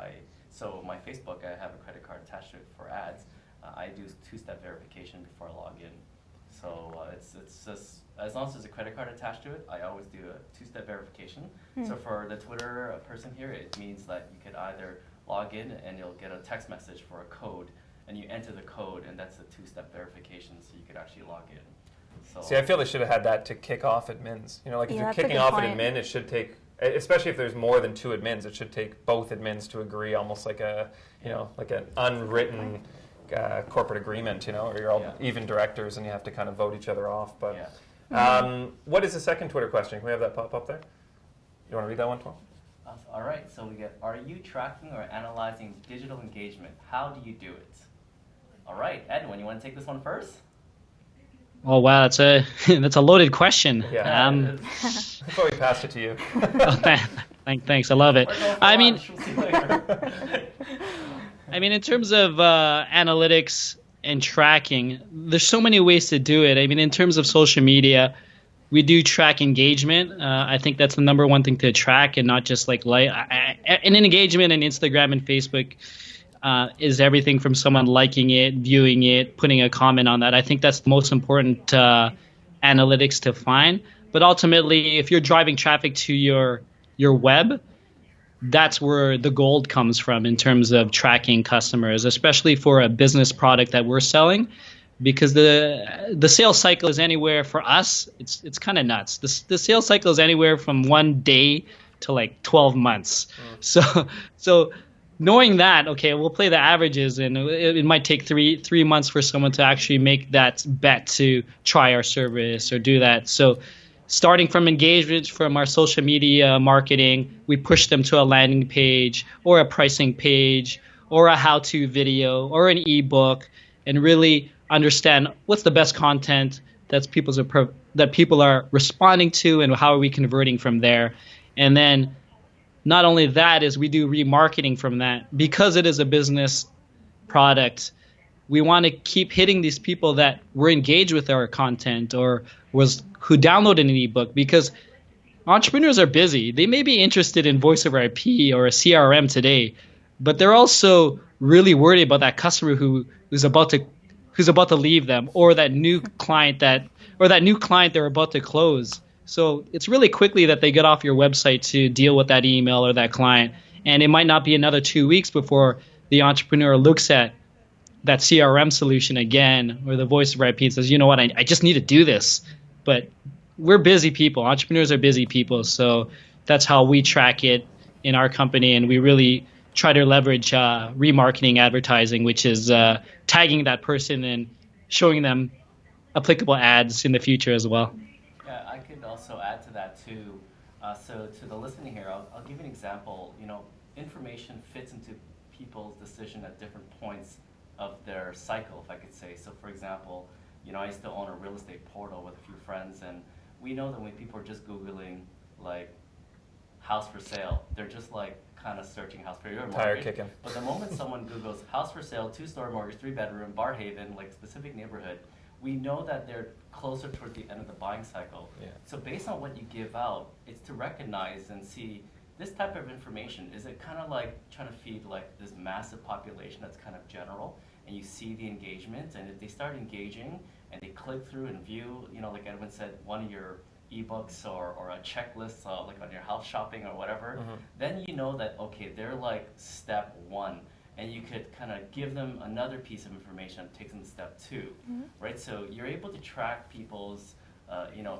so my Facebook, I have a credit card attached to it for ads. I do two-step verification before I log in. So it's just, as long as there's a credit card attached to it, I always do a two-step verification. So for the Twitter person here, it means that you could either log in and you'll get a text message for a code, and you enter the code, and that's a two-step verification, so you could actually log in. So see, I feel they should have had that to kick off admins. If you're that's a kicking good off point. an admin, it should take, especially if there's more than two admins, it should take both admins to agree, almost like like an unwritten corporate agreement, or you're all even directors and you have to kind of vote each other off. But what is the second Twitter question? Can we have that pop up there? You want to read that one, Tom? All right, so we get, are you tracking or analyzing digital engagement? How do you do it? All right, Edwin, you want to take this one first? Oh wow, that's a loaded question. Yeah. That's why we passed it to you. Thanks, I love it. I mean, We'll see you later. in terms of analytics and tracking, there's so many ways to do it. I mean, in terms of social media, we do track engagement. I think that's the number one thing to track, and not just like an engagement in Instagram and Facebook is everything from someone liking it, viewing it, putting a comment on that. I think that's the most important analytics to find. But ultimately, if you're driving traffic to your web, that's where the gold comes from in terms of tracking customers, especially for a business product that we're selling, because the sales cycle is anywhere for us. It's kind of nuts. The sales cycle is anywhere from 1 day to like 12 months. So knowing that, okay, we'll play the averages, and it might take three months for someone to actually make that bet to try our service or do that. So starting from engagement from our social media marketing, we push them to a landing page or a pricing page or a how-to video or an ebook, and really understand what's the best content that people are responding to, and how are we converting from there. And then not only that, is we do remarketing from that. Because it is a business product, we want to keep hitting these people that were engaged with our content or who downloaded an ebook, because entrepreneurs are busy. They may be interested in voice over IP or a CRM today, but they're also really worried about that customer who's about to leave them, or that new client they're about to close. So it's really quickly that they get off your website to deal with that email or that client. And it might not be another 2 weeks before the entrepreneur looks at that CRM solution again, or the voice over IP, and says, you know what, I just need to do this. But we're busy people. Entrepreneurs are busy people. So that's how we track it in our company. And we really try to leverage remarketing advertising, which is tagging that person and showing them applicable ads in the future as well. Yeah, I could also add to that too. So to the listening here, I'll give you an example. Information fits into people's decision at different points of their cycle, if I could say. So for example, I used to own a real estate portal with a few friends, and we know that when people are just Googling like house for sale, they're just like kind of searching house for your mortgage. Tire kicking. But the moment someone Googles house for sale, 2-story mortgage, 3-bedroom, Barrhaven, like specific neighborhood, we know that they're closer toward the end of the buying cycle. Yeah. So based on what you give out, it's to recognize and see this type of information. Is it kind of like trying to feed like this massive population that's kind of general, and you see the engagement, and if they start engaging and they click through and view, like Edwin said, one of your ebooks or a checklist like on your house shopping or whatever, then you know that, okay, they're like step one. and you could kind of give them another piece of information that takes them to step 2, right? So you're able to track people's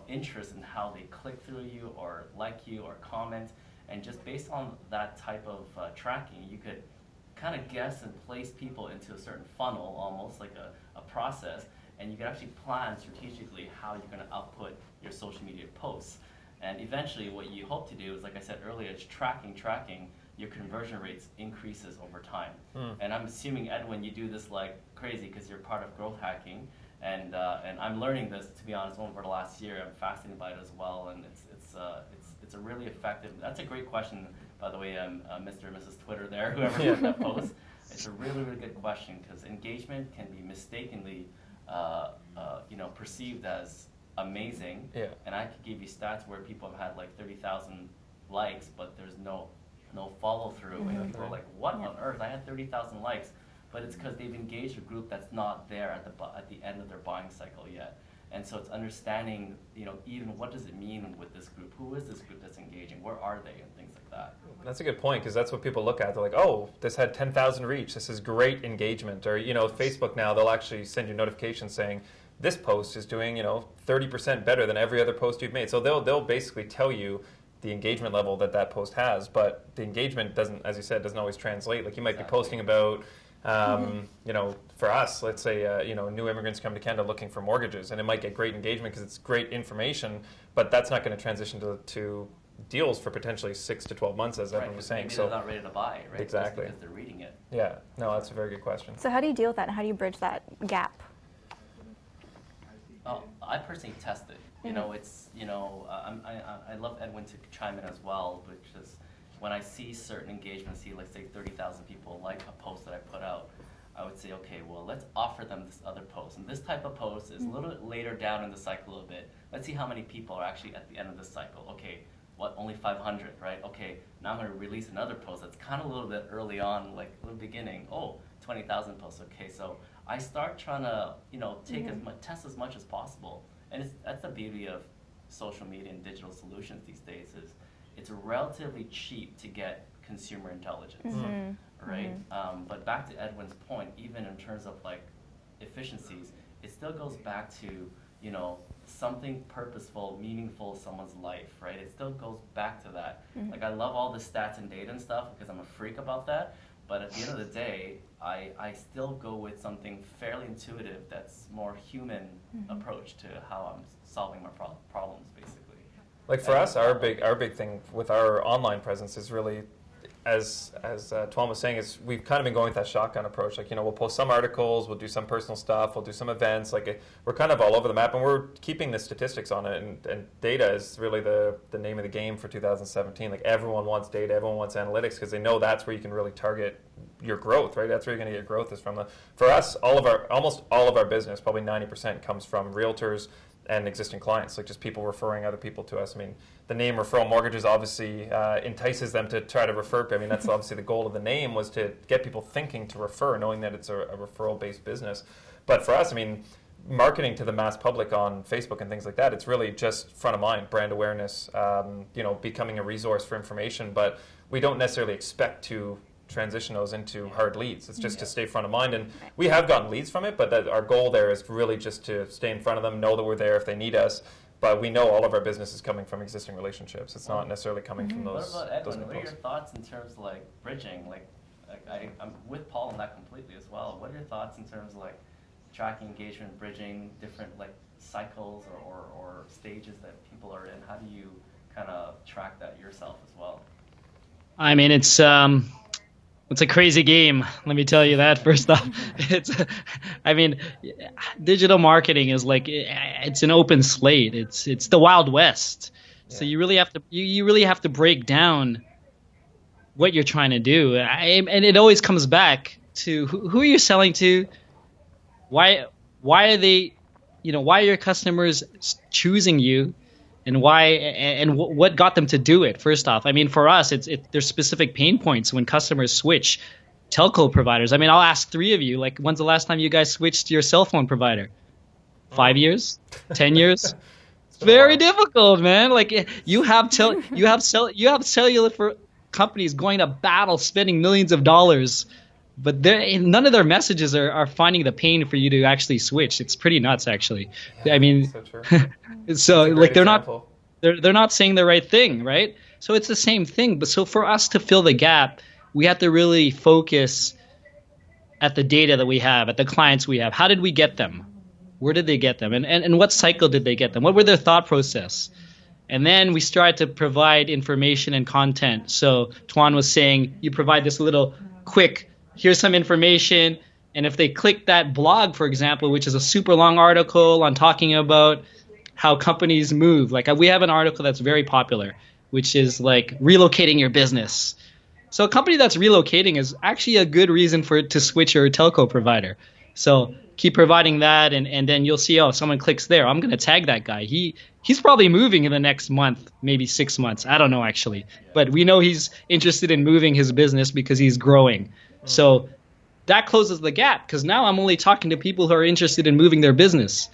interest in how they click through you or like you or comment, and just based on that type of tracking, you could kind of guess and place people into a certain funnel, almost like a process, and you can actually plan strategically how you're going to output your social media posts. And eventually what you hope to do is, like I said earlier, is tracking, your conversion rates increases over time. And I'm assuming, Edwin, you do this like crazy because you're part of growth hacking, and I'm learning this, to be honest, over the last year. I'm fascinated by it as well, and it's a really effective. That's a great question, by the way, Mr. and Mrs. Twitter there, whoever wrote that post. It's a really, really good question, because engagement can be mistakenly perceived as amazing. And I could give you stats where people have had like 30,000 likes, but there's no follow through, and people are like, what on earth? I had 30,000 likes, but it's because they've engaged a group that's not there at the end of their buying cycle yet. And so it's understanding, even what does it mean with this group? Who is this group that's engaging? Where are they? And things like that. That's a good point, because that's what people look at. They're like, oh, this had 10,000 reach. This is great engagement. Or, Facebook now, they'll actually send you notifications saying, this post is doing, 30% better than every other post you've made. So they'll basically tell you the engagement level that post has, but the engagement doesn't, as you said, doesn't always translate. Like you might be posting about, for us, let's say, new immigrants come to Canada looking for mortgages, and it might get great engagement because it's great information, but that's not going to transition to deals for potentially 6 to 12 months, as Evan was saying. Maybe so they're not ready to buy, right? Exactly. Just because they're reading it. Yeah. No, that's a very good question. So how do you deal with that, and how do you bridge that gap? I personally test it. I love Edwin to chime in as well, which is when I see certain engagements, let's say 30,000 people like a post that I put out, I would say, okay, well, let's offer them this other post. And this type of post is a little bit later down in the cycle a bit. Let's see how many people are actually at the end of the cycle. Okay, only 500, right? Okay, now I'm going to release another post that's kind of a little bit early on, like the beginning. 20,000 posts. Okay, so I start trying to, test as much as possible. And that's the beauty of social media and digital solutions these days, is it's relatively cheap to get consumer intelligence, right? But back to Edwin's point, even in terms of like efficiencies, it still goes back to, something purposeful, meaningful in someone's life, right? It still goes back to that. Like I love all the stats and data and stuff because I'm a freak about that. But at the end of the day, I still go with something fairly intuitive that's more human approach to how I'm solving my problems, basically. Like for us, our big thing with our online presence is really, as Tuan was saying, is we've kind of been going with that shotgun approach. Like, we'll post some articles, we'll do some personal stuff, we'll do some events. Like we're kind of all over the map, and we're keeping the statistics on it. And data is really the name of the game for 2017. Like everyone wants data, everyone wants analytics, because they know that's where you can really target your growth, right? That's where you're going to get growth is from. For us, almost all of our business, probably 90%, comes from realtors and existing clients, like just people referring other people to us. I mean, the name Referral Mortgages obviously entices them to try to refer. I mean, that's obviously the goal of the name, was to get people thinking to refer, knowing that it's a referral-based business. But for us, I mean, marketing to the mass public on Facebook and things like that, it's really just front of mind, brand awareness, becoming a resource for information. But we don't necessarily expect to transition those into hard leads. It's just to stay front of mind. And we have gotten leads from it, but our goal there is really just to stay in front of them, know that we're there if they need us. But we know all of our business is coming from existing relationships. It's not necessarily coming from those. What about Edwin? What are your thoughts in terms of like bridging? I'm with Paul on that completely as well. What are your thoughts in terms of like tracking engagement, bridging different like cycles or stages that people are in? How do you kind of track that yourself as well? I mean, it's a crazy game. Let me tell you that first off. Digital marketing is like, it's an open slate. It's the Wild West. Yeah. So you really have to break down what you're trying to do. And it always comes back to who are you selling to? Why are they, why are your customers choosing you? And why and what got them to do it? First off, I mean, for us, there's specific pain points when customers switch telco providers. I mean, I'll ask three of you. Like, when's the last time you guys switched to your cell phone provider? 5 years? 10 years? It's very difficult, man. Like, you have cellular for companies going to battle, spending millions of dollars but none of their messages are finding the pain for you to actually switch. It's pretty nuts, actually. I mean, So true. so It's a like great they're example. not saying the right thing, right? So it's the same thing. But so for us to fill the gap, we have to really focus at the data that we have, at the clients we have. How did we get them? Where did they get them? And what cycle did they get them? What were their thought process? And then we start to provide information and content. So Tuan was saying, you provide this little quick, here's some information. And if they click that blog, for example, which is a super long article on talking about how companies move. Like we have an article that's very popular, which is like relocating your business. So a company that's relocating is actually a good reason for it to switch your telco provider. So keep providing that, and then you'll see, oh, someone clicks there. I'm going to tag that guy. He's probably moving in the next month, maybe 6 months. I don't know, actually. But we know he's interested in moving his business because he's growing. So that closes the gap because now I'm only talking to people who are interested in moving their business.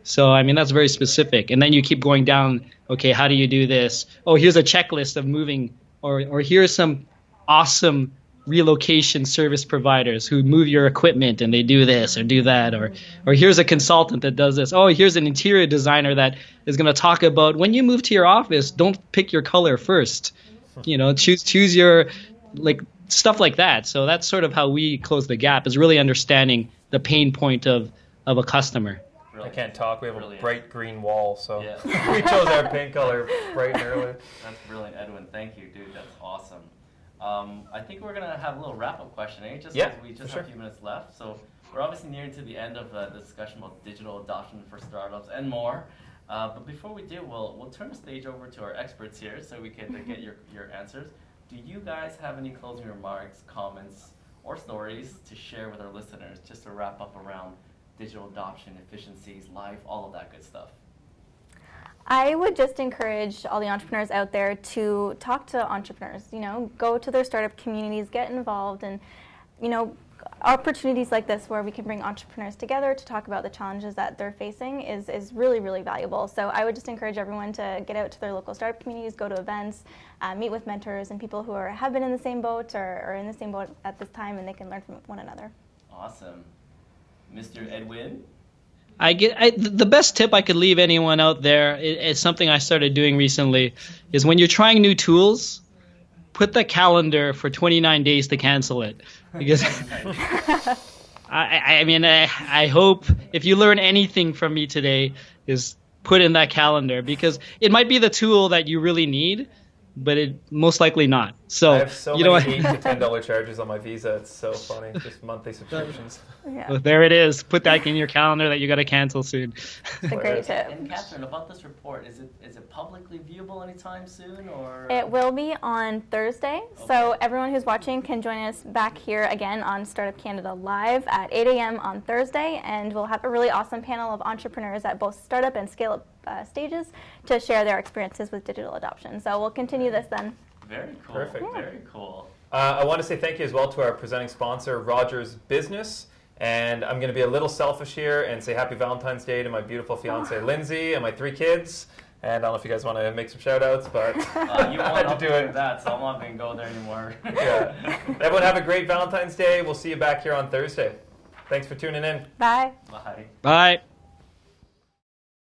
So, I mean, that's very specific. And then you keep going down, okay, how do you do this? Oh, here's a checklist of moving, or here's some awesome relocation service providers who move your equipment and they do this or do that, or here's a consultant that does this. Oh, here's an interior designer that is going to talk about when you move to your office, don't pick your color first. You know, choose your, like, stuff like that. So that's sort of how we close the gap, is really understanding the pain point of a customer. I can't talk. We have Brilliant. a bright green wall, so Yeah. we chose our paint color bright and early. That's brilliant, Edwin. Thank you, dude. That's awesome. I think we're gonna have a little wrap-up question, eh? Just Yeah, 'cause we just for have a sure. few minutes left. So we're obviously nearing to the end of the discussion about digital adoption for startups and more. But before we do, we'll turn the stage over to our experts here so we can get your answers. Do you guys have any closing remarks, comments, or stories to share with our listeners just to wrap up around digital adoption, efficiencies, life, all of that good stuff? I would just encourage all the entrepreneurs out there to talk to entrepreneurs, go to their startup communities, get involved, and, opportunities like this where we can bring entrepreneurs together to talk about the challenges that they're facing is really, really valuable. So I would just encourage everyone to get out to their local startup communities, go to events, meet with mentors and people who have been in the same boat or are in the same boat at this time, and they can learn from one another. Awesome. Mr. Edwin? The best tip I could leave anyone out there is something I started doing recently, is when you're trying new tools, put the calendar for 29 days to cancel it. Because I hope if you learn anything from me today is put in that calendar, because it might be the tool that you really need, but it most likely not. So I have so you know many what? $8 to $10 charges on my Visa. It's so funny. Just monthly subscriptions. Yeah, Well, there it is. Put that in your calendar that you got to cancel soon. it's a great tip. And Catherine, about this report, is it publicly viewable anytime soon, or? It will be on Thursday, so everyone who's watching can join us back here again on Startup Canada Live at 8 a.m. on Thursday, and we'll have a really awesome panel of entrepreneurs at both startup and scale-up stages to share their experiences with digital adoption. So we'll continue this then. Very cool. Perfect. Very cool. I want to say thank you as well to our presenting sponsor, Rogers Business. And I'm going to be a little selfish here and say happy Valentine's Day to my beautiful fiance, Lindsay, and my 3 kids. And I don't know if you guys want to make some shout outs, but You I had want to do it. that, so I'm not going to go there anymore. Yeah. Everyone have a great Valentine's Day. We'll see you back here on Thursday. Thanks for tuning in. Bye. Bye. Bye.